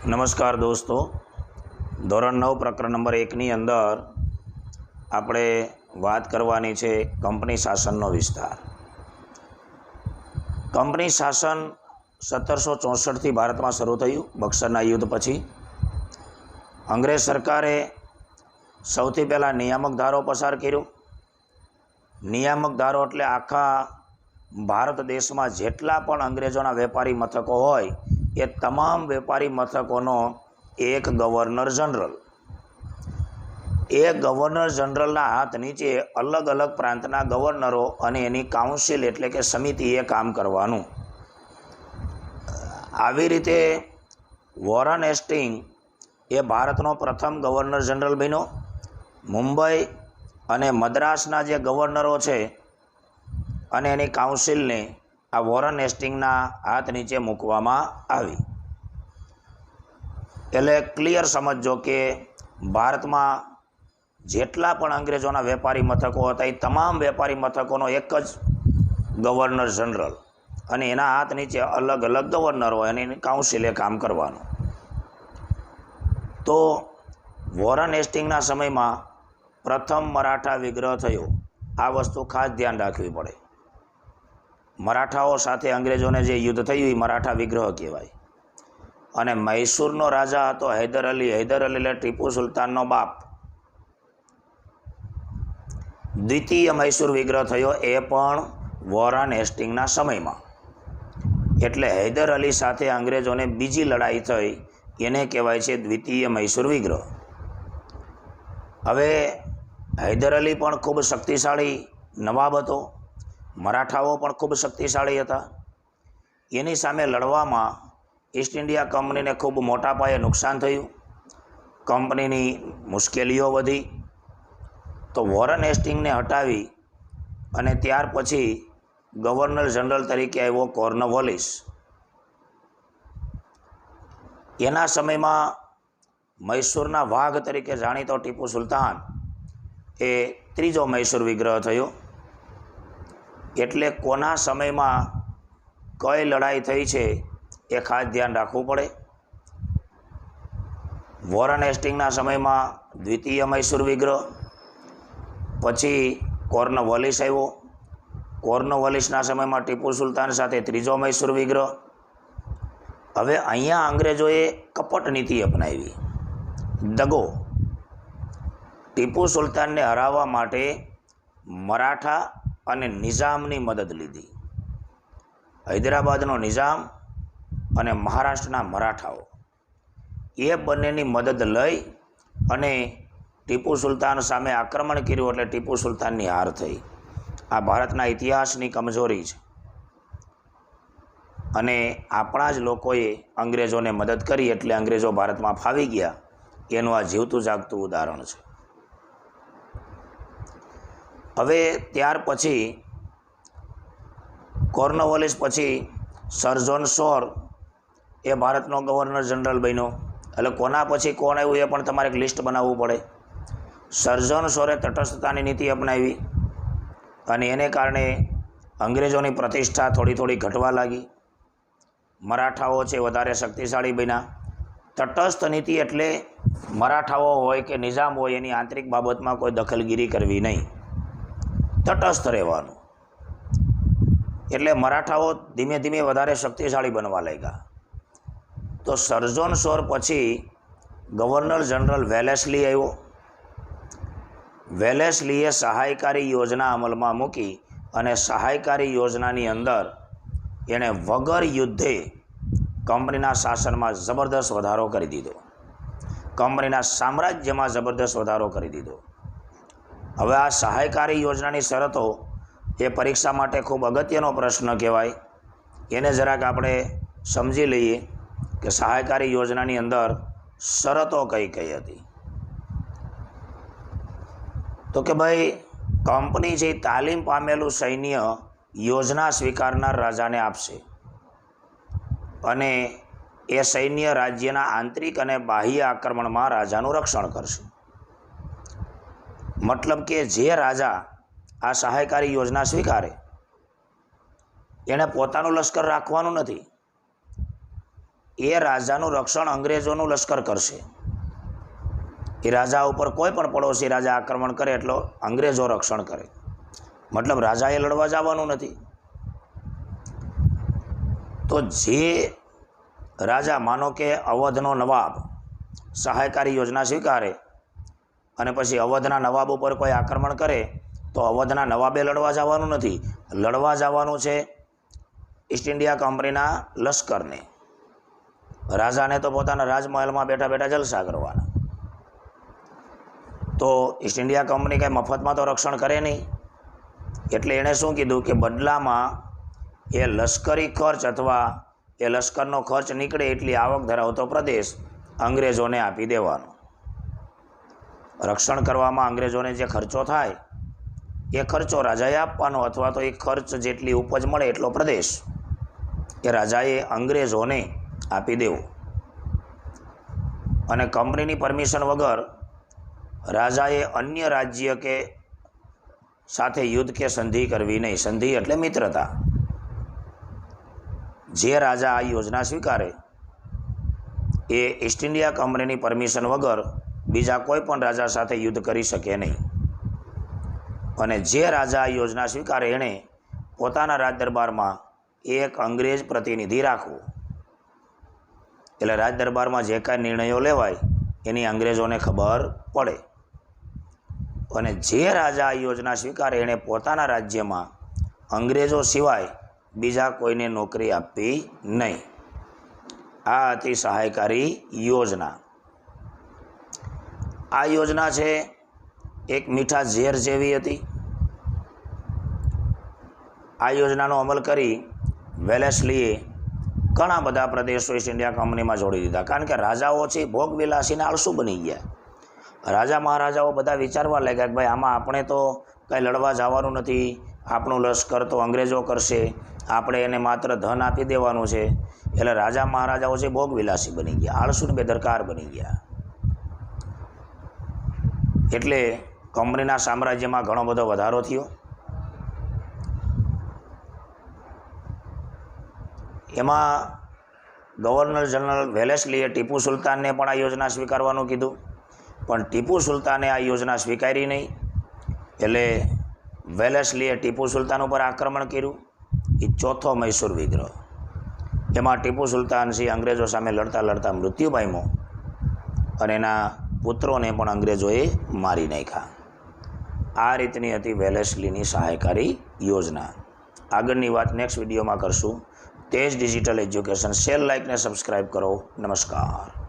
નમસ્કાર દોસ્તો, ધોરણ 9 પ્રકરણ નંબર 1ની અંદર આપણે વાત કરવાની છે કંપની શાસનનો વિસ્તાર। કંપની શાસન 1764થી ભારતમાં શરૂ થયું। બક્સરના યુદ્ધ પછી અંગ્રેજ સરકારે સૌથી પહેલાં નિયામક ધારો પસાર કર્યો। નિયામક ધારો એટલે આખા ભારત દેશમાં જેટલા પણ અંગ્રેજોના વેપારી મથકો હોય એ તમામ વેપારી મથકોનો એક ગવર્નર જનરલ, એ ગવર્નર જનરલના હાથ નીચે અલગ અલગ પ્રાંતના ગવર્નરો અને એની કાઉન્સિલ એટલે કે સમિતિએ કામ કરવાનું। આવી રીતે વોરન હેસ્ટિંગ એ ભારતનો પ્રથમ ગવર્નર જનરલ બન્યો। મુંબઈ અને મદ્રાસના જે ગવર્નરો છે અને એની કાઉન્સિલને આ વોરન હેસ્ટિંગના હાથ નીચે મૂકવામાં આવી। એટલે ક્લિયર સમજો કે ભારતમાં જેટલા પણ અંગ્રેજોના વેપારી મથકો હતા એ તમામ વેપારી મથકોનો એક જ ગવર્નર જનરલ અને એના હાથ નીચે અલગ અલગ ગવર્નરો અને એની કાઉન્સિલે કામ કરવાનું। તો વોરન હેસ્ટિંગના સમયમાં પ્રથમ મરાઠા વિગ્રહ થયો। આ વસ્તુ ખાસ ધ્યાન રાખવી પડે। મરાઠાઓ સાથે અંગ્રેજોને જે યુદ્ધ થયું એ મરાઠા વિગ્રહ કહેવાય। અને મૈસૂરનો રાજા હતો હૈદર અલી એટલે ટીપુ સુલતાનનો બાપ। દ્વિતીય મૈસૂર વિગ્રહ થયો એ પણ વોરન હેસ્ટિંગના સમયમાં। એટલે હૈદર અલી સાથે અંગ્રેજોને બીજી લડાઈ થઈ, એને કહેવાય છે દ્વિતીય મૈસૂર વિગ્રહ। હવે હૈદર અલી પણ ખૂબ શક્તિશાળી નવાબ હતો, મરાઠાઓ પણ ખૂબ શક્તિશાળી હતા। એની સામે લડવામાં ઈસ્ટ ઇન્ડિયા કંપનીને ખૂબ મોટા પાયે નુકસાન થયું, કંપનીની મુશ્કેલીઓ વધી। તો વોરન હેસ્ટિંગને હટાવી અને ત્યાર પછી ગવર્નર જનરલ તરીકે આવ્યો કોર્નવોલિસ। એના સમયમાં મૈસૂરના વાઘ તરીકે જાણીતો ટીપુ સુલતાન એ ત્રીજો મૈસૂર વિગ્રહ થયો। એટલે કોના સમયમાં કઈ લડાઈ થઈ છે એ ખાસ ધ્યાન રાખવું પડે। વોરન હેસ્ટિંગના સમયમાં દ્વિતીય મૈસૂર વિગ્રહ, પછી કોર્નવોલિસ આવ્યો, કોર્નવોલિસના સમયમાં ટીપુ સુલતાન સાથે ત્રીજો મૈસૂર વિગ્રહ। હવે અહીંયા અંગ્રેજોએ કપટ નીતિ અપનાવી, દગો। ટીપુ સુલતાનને હરાવવા માટે મરાઠા અને નિઝામની મદદ લીધી। હૈદરાબાદનો નિઝામ અને મહારાષ્ટ્રના મરાઠાઓ એ બંનેની મદદ લઈ અને ટીપુ સુલતાન સામે આક્રમણ કર્યું, એટલે ટીપુ સુલતાનની હાર થઈ। આ ભારતના ઇતિહાસની કમજોરી છે અને આપણા જ લોકોએ અંગ્રેજોને મદદ કરી એટલે અંગ્રેજો ભારતમાં ફાવી ગયા, એનું આ જીવતું જાગતું ઉદાહરણ છે। હવે ત્યાર પછી કોર્નવોલિસ પછી સર જ્હોન શોર એ ભારતનો ગવર્નર જનરલ બન્યો। એટલે કોના પછી કોણ આવ્યું એ પણ તમારે એક લિસ્ટ બનાવવું પડે। સર જ્હોન શોરે તટસ્થતાની નીતિ અપનાવી અને એને કારણે અંગ્રેજોની પ્રતિષ્ઠા થોડી થોડી ઘટવા લાગી। મરાઠાઓ છે વધારે શક્તિશાળી બન્યા। તટસ્થ નીતિ એટલે મરાઠાઓ હોય કે નિઝામ હોય એની આંતરિક બાબતમાં કોઈ દખલગીરી કરવી નહીં, તટસ્થ રહેવાનું। એટલે મરાઠાઓ ધીમે ધીમે વધારે શક્તિશાળી બનવા લાગ્યા। તો સર જ્હોન શોર પછી ગવર્નર જનરલ વેલેસ્લી આવ્યો। વેલેસ્લીએ સહાયકારી યોજના અમલમાં મૂકી અને સહાયકારી યોજનાની અંદર એણે વગર યુદ્ધે કંપનીના શાસનમાં જબરદસ્ત વધારો કરી દીધો, કંપનીના સામ્રાજ્યમાં જબરદસ્ત વધારો કરી દીધો। હવે આ સહાયકારી યોજનાની શરતો એ પરીક્ષા માટે ખૂબ અગત્યનો પ્રશ્ન કહેવાય। એને જરાક આપણે સમજી લઈએ કે સહાયકારી યોજનાની અંદર શરતો કઈ કઈ હતી। તો કે ભાઈ, કંપની જે તાલીમ પામેલું સૈન્ય યોજના સ્વીકારનાર રાજાને આપશે અને એ સૈન્ય રાજ્યના આંતરિક અને બાહ્ય આક્રમણમાં રાજાનું રક્ષણ કરશે। મતલબ કે જે રાજા આ સહાયકારી યોજના સ્વીકારે એણે પોતાનું લશ્કર રાખવાનું નથી, એ રાજાનું રક્ષણ અંગ્રેજોનું લશ્કર કરશે. એ રાજા ઉપર કોઈ પણ પડોશી રાજા આક્રમણ કરે એટલો અંગ્રેજો રક્ષણ કરે. મતલબ રાજાએ લડવા જવાનું નથી. તો જે રાજા માનો કે અવધનો નવાબ સહાયકારી યોજના સ્વીકારે અને પછી અવધના નવાબ ઉપર કોઈ આક્રમણ કરે તો અવધના નવાબે લડવા જવાનું નથી, લડવા જવાનું છે ઈસ્ટ ઇન્ડિયા કંપનીના લશ્કરને. રાજાને તો પોતાના રાજમહેલમાં બેઠા બેઠા જલસા કરવાના. તો ઈસ્ટ ઇન્ડિયા કંપની કાંઈ મફતમાં તો રક્ષણ કરે નહીં. એટલે એણે શું કીધું કે બદલામાં એ લશ્કરી ખર્ચ અથવા એ લશ્કરનો ખર્ચ નીકળે એટલી આવક ધરાવતો પ્રદેશ અંગ્રેજોને આપી દેવાનો. રક્ષણ કરવામાં અંગ્રેજોને જે ખર્ચો થાય એ ખર્ચો રાજાએ આપવાનો, અથવા તો એ ખર્ચ જેટલી ઉપજ મળે એટલો પ્રદેશ એ રાજાએ અંગ્રેજોને આપી દેવો. અને કંપનીની પરમિશન વગર રાજાએ અન્ય રાજ્ય કે સાથે યુદ્ધ કે સંધિ કરવી નહીં. સંધિ એટલે મિત્રતા. જે રાજા આ યોજના સ્વીકારે એ ઈસ્ટ ઇન્ડિયા કંપનીની પરમિશન વગર બીજા કોઈ પણ રાજા સાથે યુદ્ધ કરી શકે નહીં. અને જે રાજા આ યોજના સ્વીકારે એણે પોતાના રાજદરબારમાં એક અંગ્રેજ પ્રતિનિધિ રાખવો. એટલે રાજદરબારમાં જે કાંઈ નિર્ણયો લેવાય એની અંગ્રેજોને ખબર પડે. અને જે રાજા આ યોજના સ્વીકારે એણે પોતાના રાજ્યમાં અંગ્રેજો સિવાય બીજા કોઈને નોકરી આપવી નહીં. આ હતી સહાયકારી યોજના. આ યોજના છે એક મીઠા ઝેર જેવી હતી. આ યોજનાનો અમલ કરી વેલેસ્લીએ ઘણા બધા પ્રદેશો ઈસ્ટ ઇન્ડિયા કંપનીમાં જોડી દીધા. કારણ કે રાજાઓ છે ભોગવિલાસીને આળસુ બની ગયા. રાજા મહારાજાઓ બધા વિચારવા લાગ્યા કે ભાઈ આમાં આપણે તો કાંઈ લડવા જવાનું નથી, આપણું લશ્કર તો અંગ્રેજો કરશે, આપણે એને માત્ર ધન આપી દેવાનું છે. એટલે રાજા મહારાજાઓ છે ભોગવિલાસી બની ગયા, આળસુ ને બેદરકાર બની ગયા. એટલે કંપનીના સામ્રાજ્યમાં ઘણો બધો વધારો થયો. એમાં ગવર્નર જનરલ વેલેસ્લીએ ટીપુ સુલતાનને પણ આ યોજના સ્વીકારવાનું કીધું, પણ ટીપુ સુલતાને આ યોજના સ્વીકારી નહીં. એટલે વેલેસ્લીએ ટીપુ સુલતાન ઉપર આક્રમણ કર્યું. એ ચોથો મૈસૂર વિદ્રોહ. એમાં ટીપુ સુલતાન સિંહ અંગ્રેજો સામે લડતા લડતા મૃત્યુ પામ્યો અને એના પુત્રોને પણ અંગ્રેજોએ મારી નાખ્યા. આ રીતની હતી વેલેસ્લીની સહાયકારી યોજના. આગળની વાત નેક્સ્ટ વિડીયોમાં કરશું. તેજ ડિજિટલ એજ્યુકેશન શેર, લાઇક ને સબસ્ક્રાઈબ કરો. નમસ્કાર.